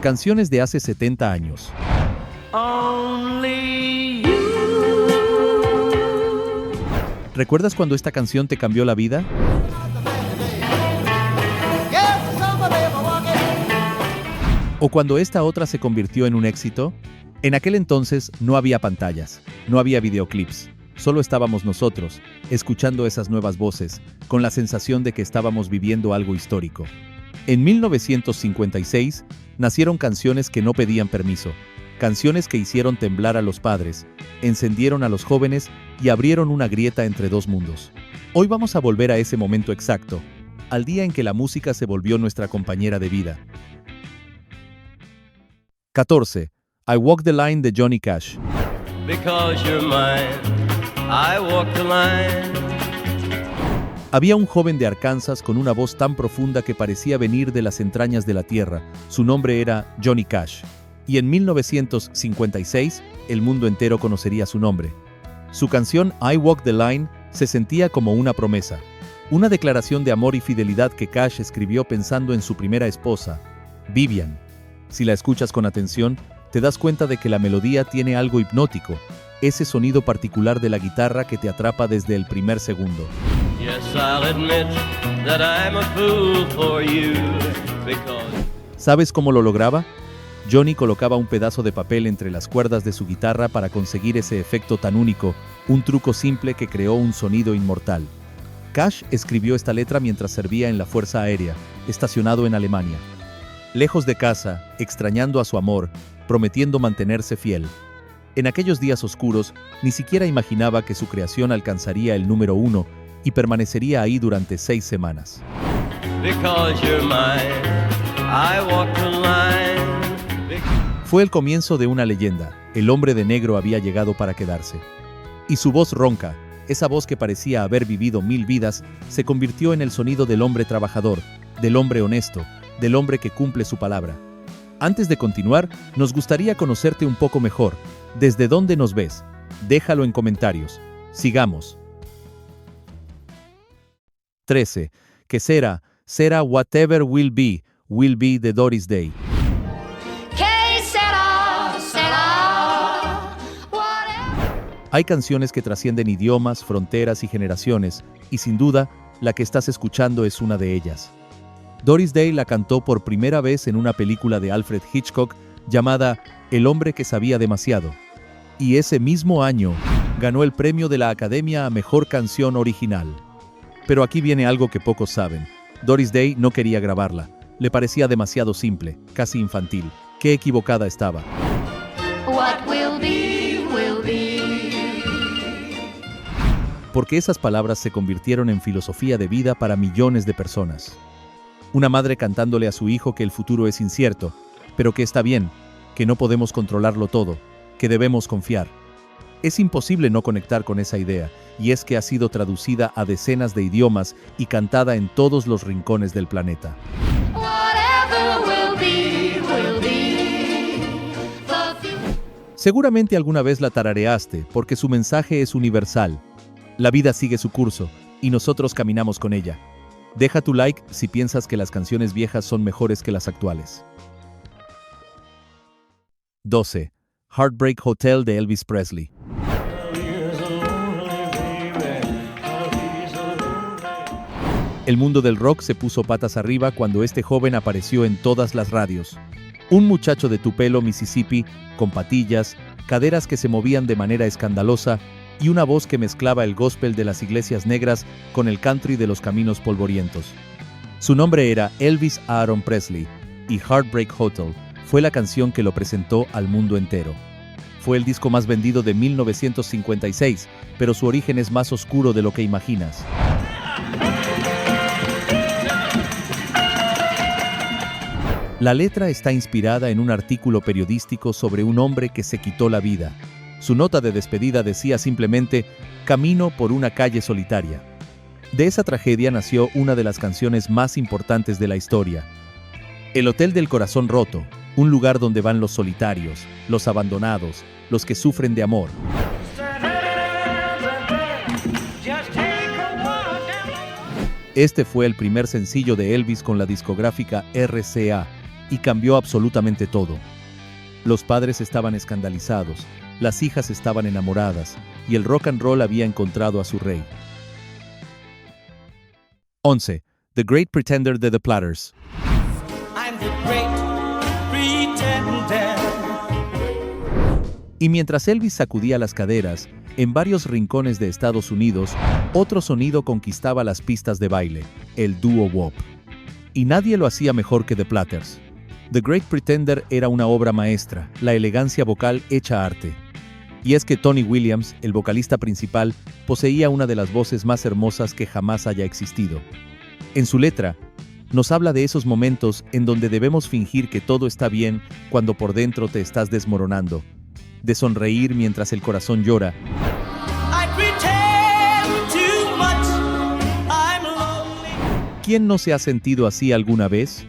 Canciones de hace 70 años. Only you. ¿Recuerdas cuando esta canción te cambió la vida? ¿O cuando esta otra se convirtió en un éxito? En aquel entonces no había pantallas, no había videoclips, solo estábamos nosotros, escuchando esas nuevas voces, con la sensación de que estábamos viviendo algo histórico. En 1956 nacieron canciones que no pedían permiso, canciones que hicieron temblar a los padres, encendieron a los jóvenes y abrieron una grieta entre dos mundos. Hoy vamos a volver a ese momento exacto, al día en que la música se volvió nuestra compañera de vida. 14. I Walk the Line de Johnny Cash. Because you're mine, I walk the line. Había un joven de Arkansas con una voz tan profunda que parecía venir de las entrañas de la tierra. Su nombre era Johnny Cash. Y en 1956, el mundo entero conocería su nombre. Su canción I Walk the Line se sentía como una promesa. Una declaración de amor y fidelidad que Cash escribió pensando en su primera esposa, Vivian. Si la escuchas con atención, te das cuenta de que la melodía tiene algo hipnótico, ese sonido particular de la guitarra que te atrapa desde el primer segundo. Yes, I'll admit that I'm a fool for you because... ¿Sabes cómo lo lograba? Johnny colocaba un pedazo de papel entre las cuerdas de su guitarra para conseguir ese efecto tan único, un truco simple que creó un sonido inmortal. Cash escribió esta letra mientras servía en la Fuerza Aérea, estacionado en Alemania. Lejos de casa, extrañando a su amor, prometiendo mantenerse fiel. En aquellos días oscuros, ni siquiera imaginaba que su creación alcanzaría el número 1 y permanecería ahí durante 6 semanas. Because you're mine, I walk the line. Fue el comienzo de una leyenda. El hombre de negro había llegado para quedarse. Y su voz ronca, esa voz que parecía haber vivido 1000 vidas, se convirtió en el sonido del hombre trabajador, del hombre honesto, del hombre que cumple su palabra. Antes de continuar, nos gustaría conocerte un poco mejor. ¿Desde dónde nos ves? Déjalo en comentarios. Sigamos. 13. ¿Qué será? Será Whatever Will Be de Doris Day. Hay canciones que trascienden idiomas, fronteras y generaciones, y sin duda, la que estás escuchando es una de ellas. Doris Day la cantó por primera vez en una película de Alfred Hitchcock llamada El hombre que sabía demasiado. Y ese mismo año, ganó el premio de la Academia a Mejor Canción Original. Pero aquí viene algo que pocos saben. Doris Day no quería grabarla. Le parecía demasiado simple, casi infantil. Qué equivocada estaba. What will be, will be. Porque esas palabras se convirtieron en filosofía de vida para millones de personas. Una madre cantándole a su hijo que el futuro es incierto, pero que está bien, que no podemos controlarlo todo, que debemos confiar. Es imposible no conectar con esa idea, y es que ha sido traducida a decenas de idiomas y cantada en todos los rincones del planeta. Whatever will be, will be. Seguramente alguna vez la tarareaste, porque su mensaje es universal. La vida sigue su curso, y nosotros caminamos con ella. Deja tu like si piensas que las canciones viejas son mejores que las actuales. 12. Heartbreak Hotel de Elvis Presley. El mundo del rock se puso patas arriba cuando este joven apareció en todas las radios. Un muchacho de Tupelo, Mississippi, con patillas, caderas que se movían de manera escandalosa y una voz que mezclaba el gospel de las iglesias negras con el country de los caminos polvorientos. Su nombre era Elvis Aaron Presley, y Heartbreak Hotel fue la canción que lo presentó al mundo entero. Fue el disco más vendido de 1956, pero su origen es más oscuro de lo que imaginas. La letra está inspirada en un artículo periodístico sobre un hombre que se quitó la vida. Su nota de despedida decía simplemente, camino por una calle solitaria. De esa tragedia nació una de las canciones más importantes de la historia. El Hotel del Corazón Roto, un lugar donde van los solitarios, los abandonados, los que sufren de amor. Este fue el primer sencillo de Elvis con la discográfica RCA, y cambió absolutamente todo. Los padres estaban escandalizados, las hijas estaban enamoradas, y el rock and roll había encontrado a su rey. 11. The Great Pretender de The Platters. I'm the great pretender. Y mientras Elvis sacudía las caderas, en varios rincones de Estados Unidos, otro sonido conquistaba las pistas de baile, el dúo wop. Y nadie lo hacía mejor que The Platters. The Great Pretender era una obra maestra, la elegancia vocal hecha arte. Y es que Tony Williams, el vocalista principal, poseía una de las voces más hermosas que jamás haya existido. En su letra, nos habla de esos momentos en donde debemos fingir que todo está bien cuando por dentro te estás desmoronando, de sonreír mientras el corazón llora. I pretend too much. I'm lonely. ¿Quién no se ha sentido así alguna vez?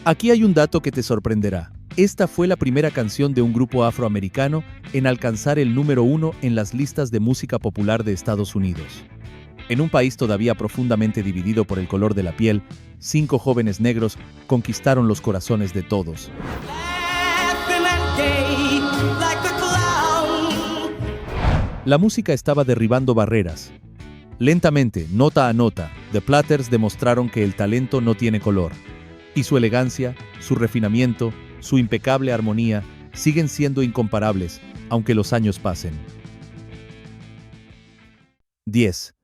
Aquí hay un dato que te sorprenderá. Esta fue la primera canción de un grupo afroamericano en alcanzar el número 1 en las listas de música popular de Estados Unidos. En un país todavía profundamente dividido por el color de la piel, 5 jóvenes negros conquistaron los corazones de todos. Laughing and gay like a clown. La música estaba derribando barreras. Lentamente, nota a nota, The Platters demostraron que el talento no tiene color. Y su elegancia, su refinamiento, su impecable armonía siguen siendo incomparables, aunque los años pasen. 10.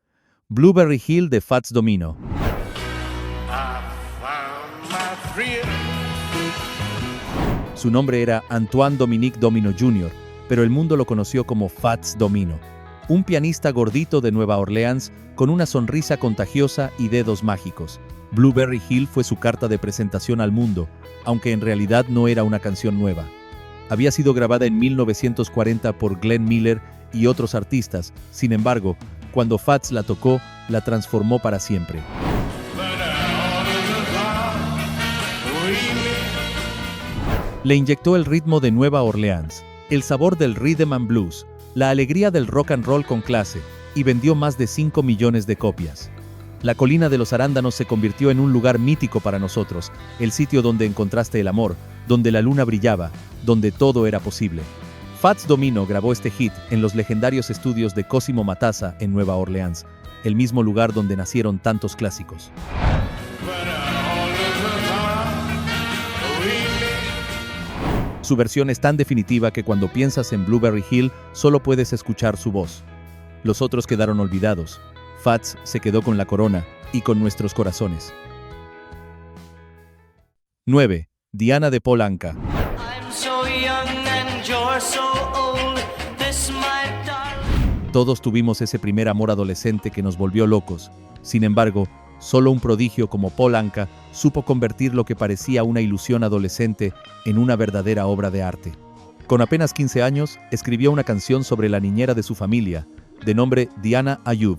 Blueberry Hill de Fats Domino. Su nombre era Antoine Dominique Domino Jr., pero el mundo lo conoció como Fats Domino, un pianista gordito de Nueva Orleans con una sonrisa contagiosa y dedos mágicos. Blueberry Hill fue su carta de presentación al mundo, aunque en realidad no era una canción nueva. Había sido grabada en 1940 por Glenn Miller y otros artistas. Sin embargo, cuando Fats la tocó, la transformó para siempre. Le inyectó el ritmo de Nueva Orleans, el sabor del rhythm and blues, la alegría del rock and roll con clase, y vendió más de 5 millones de copias. La colina de los arándanos se convirtió en un lugar mítico para nosotros, el sitio donde encontraste el amor, donde la luna brillaba, donde todo era posible. Fats Domino grabó este hit en los legendarios estudios de Cosimo Matassa en Nueva Orleans, el mismo lugar donde nacieron tantos clásicos. Su versión es tan definitiva que cuando piensas en Blueberry Hill solo puedes escuchar su voz. Los otros quedaron olvidados. Fats se quedó con la corona y con nuestros corazones. 9. Diana de Paul Anka. I'm so young and you're so old. This my darling. Todos tuvimos ese primer amor adolescente que nos volvió locos. Sin embargo, solo un prodigio como Paul Anka supo convertir lo que parecía una ilusión adolescente en una verdadera obra de arte. Con apenas 15 años, escribió una canción sobre la niñera de su familia, de nombre Diana Ayub.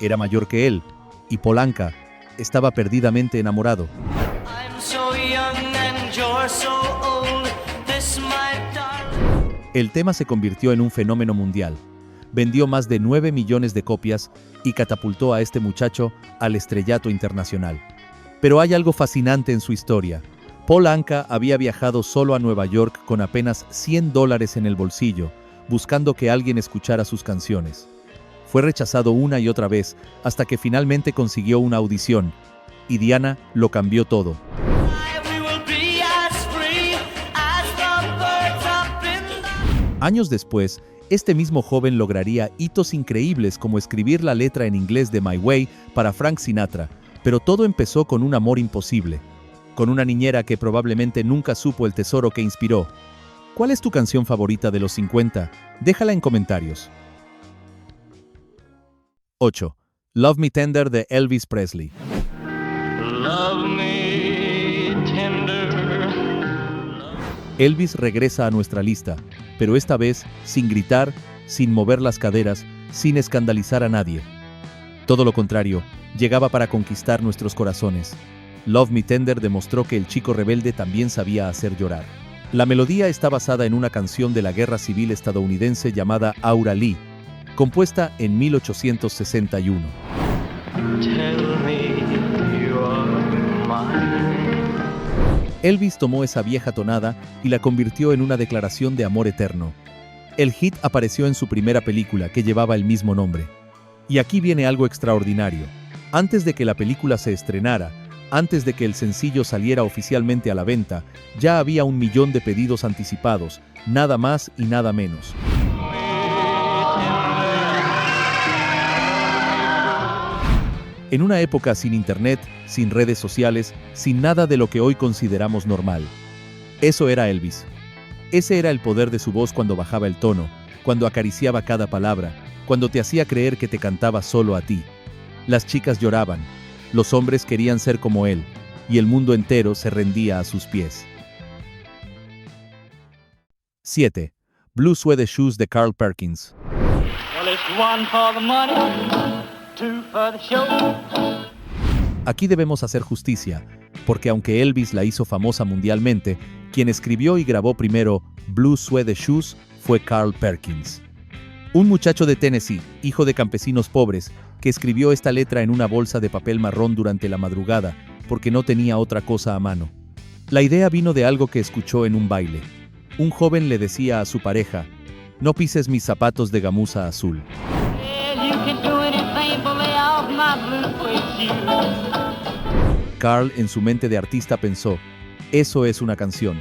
Era mayor que él, y Paul Anka estaba perdidamente enamorado. I'm so young and you're so old. This my darling. El tema se convirtió en un fenómeno mundial. Vendió más de 9 millones de copias y catapultó a este muchacho al estrellato internacional. Pero hay algo fascinante en su historia. Paul Anka había viajado solo a Nueva York con apenas $100 en el bolsillo, buscando que alguien escuchara sus canciones. Fue rechazado una y otra vez hasta que finalmente consiguió una audición, y Diana lo cambió todo. We will be as free as the birds up in the... Años después, este mismo joven lograría hitos increíbles como escribir la letra en inglés de My Way para Frank Sinatra, pero todo empezó con un amor imposible, con una niñera que probablemente nunca supo el tesoro que inspiró. ¿Cuál es tu canción favorita de los 50? Déjala en comentarios. 8. Love Me Tender de Elvis Presley. Love me tender. Elvis regresa a nuestra lista, pero esta vez sin gritar, sin mover las caderas, sin escandalizar a nadie. Todo lo contrario, llegaba para conquistar nuestros corazones. Love Me Tender demostró que el chico rebelde también sabía hacer llorar. La melodía está basada en una canción de la Guerra Civil estadounidense llamada Aura Lee, compuesta en 1861. Tell me you are mine. Elvis tomó esa vieja tonada y la convirtió en una declaración de amor eterno. El hit apareció en su primera película, que llevaba el mismo nombre. Y aquí viene algo extraordinario. Antes de que la película se estrenara, antes de que el sencillo saliera oficialmente a la venta, ya había 1 millón de pedidos anticipados, nada más y nada menos. En una época sin internet, sin redes sociales, sin nada de lo que hoy consideramos normal. Eso era Elvis. Ese era el poder de su voz cuando bajaba el tono, cuando acariciaba cada palabra, cuando te hacía creer que te cantaba solo a ti. Las chicas lloraban, los hombres querían ser como él, y el mundo entero se rendía a sus pies. 7. Blue Suede Shoes de Carl Perkins. Well, it's 1 for the money, 2 for the show. Aquí debemos hacer justicia, porque aunque Elvis la hizo famosa mundialmente, quien escribió y grabó primero Blue Suede Shoes fue Carl Perkins. Un muchacho de Tennessee, hijo de campesinos pobres, que escribió esta letra en una bolsa de papel marrón durante la madrugada, porque no tenía otra cosa a mano. La idea vino de algo que escuchó en un baile. Un joven le decía a su pareja: "No pises mis zapatos de gamuza azul". Well, you can do anything but lay off my blue suede shoes. Carl, en su mente de artista, pensó: eso es una canción.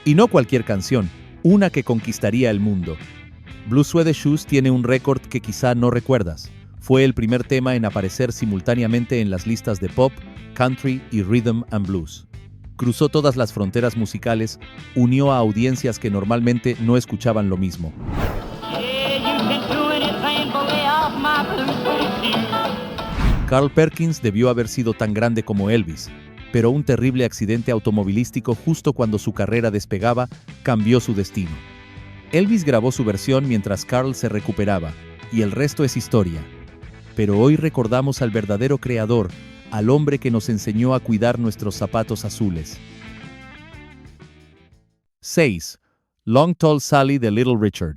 Y no cualquier canción, una que conquistaría el mundo. Blue Suede Shoes tiene un récord que quizá no recuerdas. Fue el primer tema en aparecer simultáneamente en las listas de pop, country y rhythm and blues. Cruzó todas las fronteras musicales, unió a audiencias que normalmente no escuchaban lo mismo. Yeah, you can do anything but lay off my blue suede shoes. Carl Perkins debió haber sido tan grande como Elvis, pero un terrible accidente automovilístico justo cuando su carrera despegaba cambió su destino. Elvis grabó su versión mientras Carl se recuperaba, y el resto es historia. Pero hoy recordamos al verdadero creador, al hombre que nos enseñó a cuidar nuestros zapatos azules. 6. Long Tall Sally de Little Richard.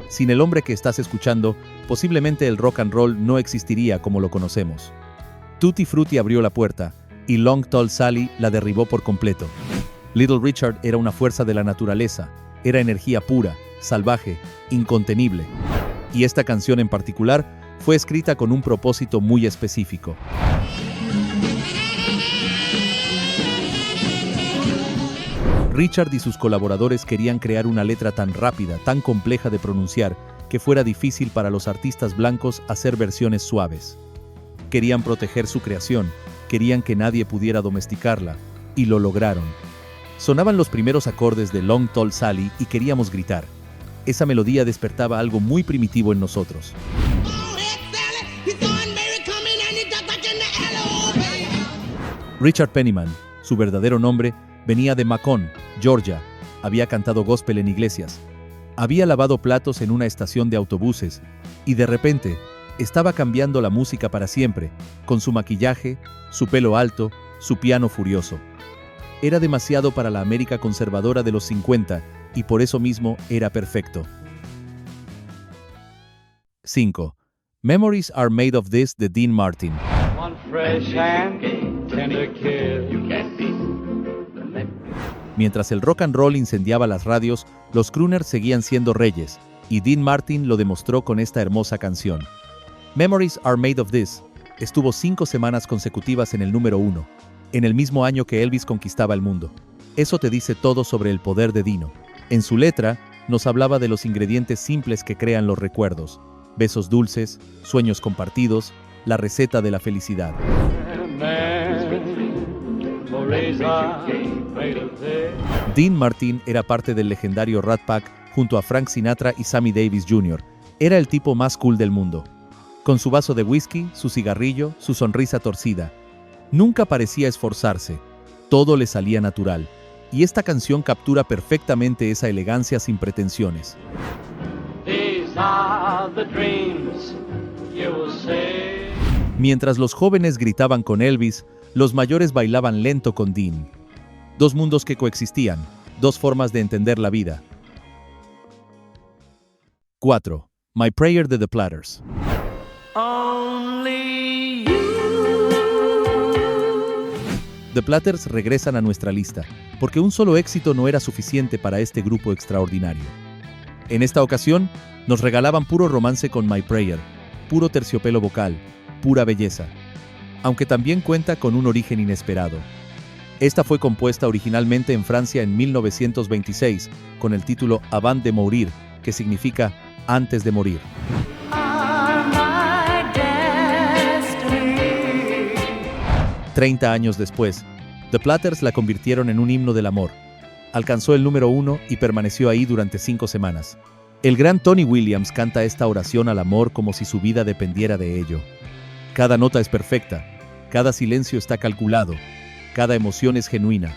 Sin el hombre que estás escuchando, posiblemente el rock and roll no existiría como lo conocemos. Tutti Frutti abrió la puerta, y Long Tall Sally la derribó por completo. Little Richard era una fuerza de la naturaleza, era energía pura, salvaje, incontenible. Y esta canción en particular fue escrita con un propósito muy específico. Richard y sus colaboradores querían crear una letra tan rápida, tan compleja de pronunciar, que fuera difícil para los artistas blancos hacer versiones suaves. Querían proteger su creación, querían que nadie pudiera domesticarla, y lo lograron. Sonaban los primeros acordes de Long Tall Sally y queríamos gritar. Esa melodía despertaba algo muy primitivo en nosotros. Richard Penniman, su verdadero nombre, venía de Macon, Georgia. Había cantado gospel en iglesias. Había lavado platos en una estación de autobuses. Y de repente, estaba cambiando la música para siempre, con su maquillaje, su pelo alto, su piano furioso. Era demasiado para la América conservadora de los 50, y por eso mismo era perfecto. 5. Memories Are Made of This de Dean Martin. One fresh and tender kiss. Mientras el rock and roll incendiaba las radios, los crooners seguían siendo reyes, y Dean Martin lo demostró con esta hermosa canción. Memories Are Made of This estuvo 5 semanas consecutivas en el número 1, en el mismo año que Elvis conquistaba el mundo. Eso te dice todo sobre el poder de Dino. En su letra, nos hablaba de los ingredientes simples que crean los recuerdos: besos dulces, sueños compartidos, la receta de la felicidad. Dean Martin era parte del legendario Rat Pack junto a Frank Sinatra y Sammy Davis Jr. Era el tipo más cool del mundo. Con su vaso de whisky, su cigarrillo, su sonrisa torcida. Nunca parecía esforzarse. Todo le salía natural. Y esta canción captura perfectamente esa elegancia sin pretensiones. Mientras los jóvenes gritaban con Elvis, los mayores bailaban lento con Dean. Dos mundos que coexistían, dos formas de entender la vida. 4. My Prayer de The Platters. Only The Platters regresan a nuestra lista, porque un solo éxito no era suficiente para este grupo extraordinario. En esta ocasión, nos regalaban puro romance con My Prayer, puro terciopelo vocal, pura belleza, aunque también cuenta con un origen inesperado. Esta fue compuesta originalmente en Francia en 1926, con el título Avant de mourir, que significa antes de morir. 30 años después, The Platters la convirtieron en un himno del amor. Alcanzó el número 1 y permaneció ahí durante 5 semanas. El gran Tony Williams canta esta oración al amor como si su vida dependiera de ello. Cada nota es perfecta, cada silencio está calculado, cada emoción es genuina.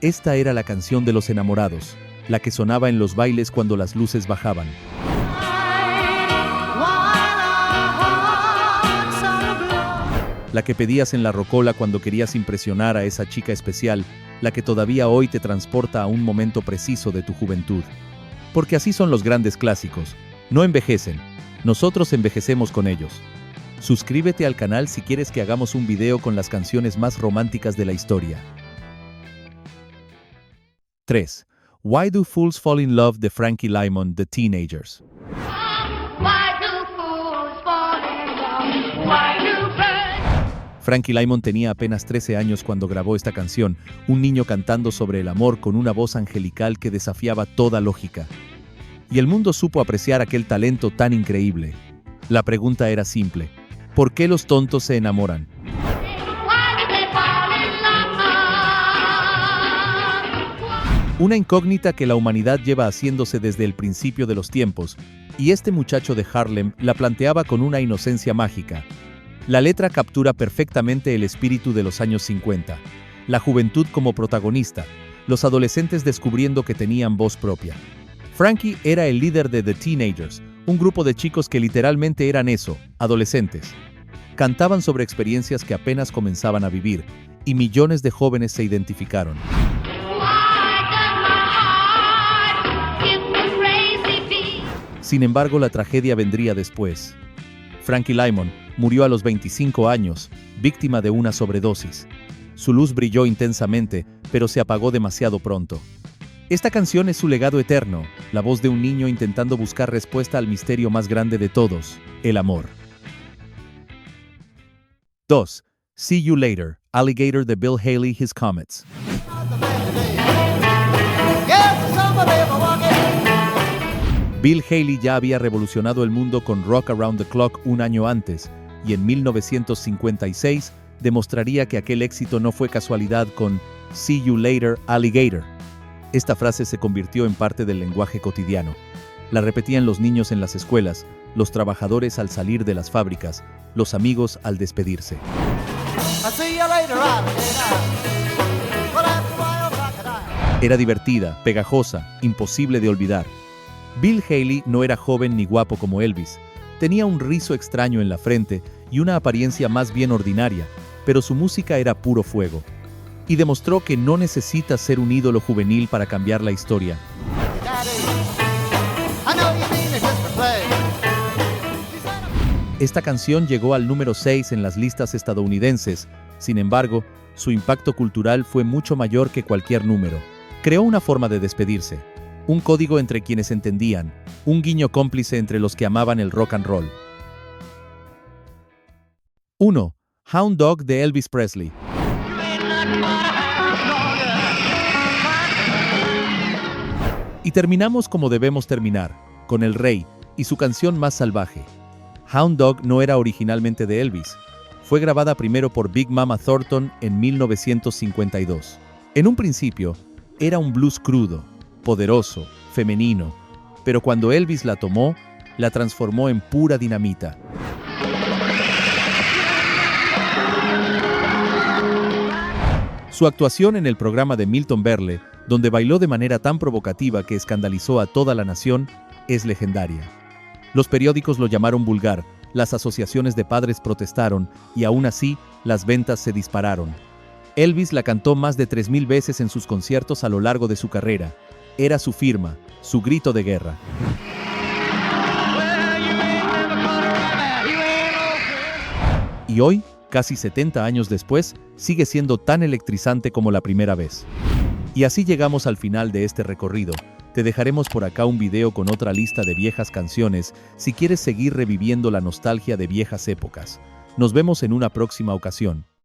Esta era la canción de los enamorados, la que sonaba en los bailes cuando las luces bajaban. La que pedías en la rocola cuando querías impresionar a esa chica especial, la que todavía hoy te transporta a un momento preciso de tu juventud. Porque así son los grandes clásicos, no envejecen, nosotros envejecemos con ellos. Suscríbete al canal si quieres que hagamos un video con las canciones más románticas de la historia. 3. Why Do Fools Fall in Love de Frankie Lymon, The Teenagers. Why do fools fall in love? Why do birds? Frankie Lymon tenía apenas 13 años cuando grabó esta canción, un niño cantando sobre el amor con una voz angelical que desafiaba toda lógica. Y el mundo supo apreciar aquel talento tan increíble. La pregunta era simple: ¿por qué los tontos se enamoran? Why do they fall in love? Una incógnita que la humanidad lleva haciéndose desde el principio de los tiempos, y este muchacho de Harlem la planteaba con una inocencia mágica. La letra captura perfectamente el espíritu de los años 50, la juventud como protagonista, los adolescentes descubriendo que tenían voz propia. Frankie era el líder de The Teenagers, un grupo de chicos que literalmente eran eso, adolescentes. Cantaban sobre experiencias que apenas comenzaban a vivir, y millones de jóvenes se identificaron. Sin embargo, la tragedia vendría después. Frankie Lymon murió a los 25 años, víctima de una sobredosis. Su luz brilló intensamente, pero se apagó demasiado pronto. Esta canción es su legado eterno, la voz de un niño intentando buscar respuesta al misterio más grande de todos, el amor. 2. See You Later, Alligator de Bill Haley, His Comets. Bill Haley ya había revolucionado el mundo con Rock Around the Clock un año antes, y en 1956 demostraría que aquel éxito no fue casualidad con See You Later, Alligator. Esta frase se convirtió en parte del lenguaje cotidiano. La repetían los niños en las escuelas, los trabajadores al salir de las fábricas, los amigos al despedirse. Era divertida, pegajosa, imposible de olvidar. Bill Haley no era joven ni guapo como Elvis. Tenía un rizo extraño en la frente y una apariencia más bien ordinaria, pero su música era puro fuego. Y demostró que no necesitas ser un ídolo juvenil para cambiar la historia. Esta canción llegó al número 6 en las listas estadounidenses. Sin embargo, su impacto cultural fue mucho mayor que cualquier número. Creó una forma de despedirse, un código entre quienes entendían, un guiño cómplice entre los que amaban el rock and roll. 1. Hound Dog de Elvis Presley. Y terminamos como debemos terminar, con el rey y su canción más salvaje. Hound Dog no era originalmente de Elvis. Fue grabada primero por Big Mama Thornton en 1952. En un principio, era un blues crudo, poderoso, femenino, pero cuando Elvis la tomó, la transformó en pura dinamita. Su actuación en el programa de Milton Berle, donde bailó de manera tan provocativa que escandalizó a toda la nación, es legendaria. Los periódicos lo llamaron vulgar, las asociaciones de padres protestaron y aún así las ventas se dispararon. Elvis la cantó más de 3,000 veces en sus conciertos a lo largo de su carrera. Era su firma, su grito de guerra. Y hoy, casi 70 años después, sigue siendo tan electrizante como la primera vez. Y así llegamos al final de este recorrido. Te dejaremos por acá un video con otra lista de viejas canciones si quieres seguir reviviendo la nostalgia de viejas épocas. Nos vemos en una próxima ocasión.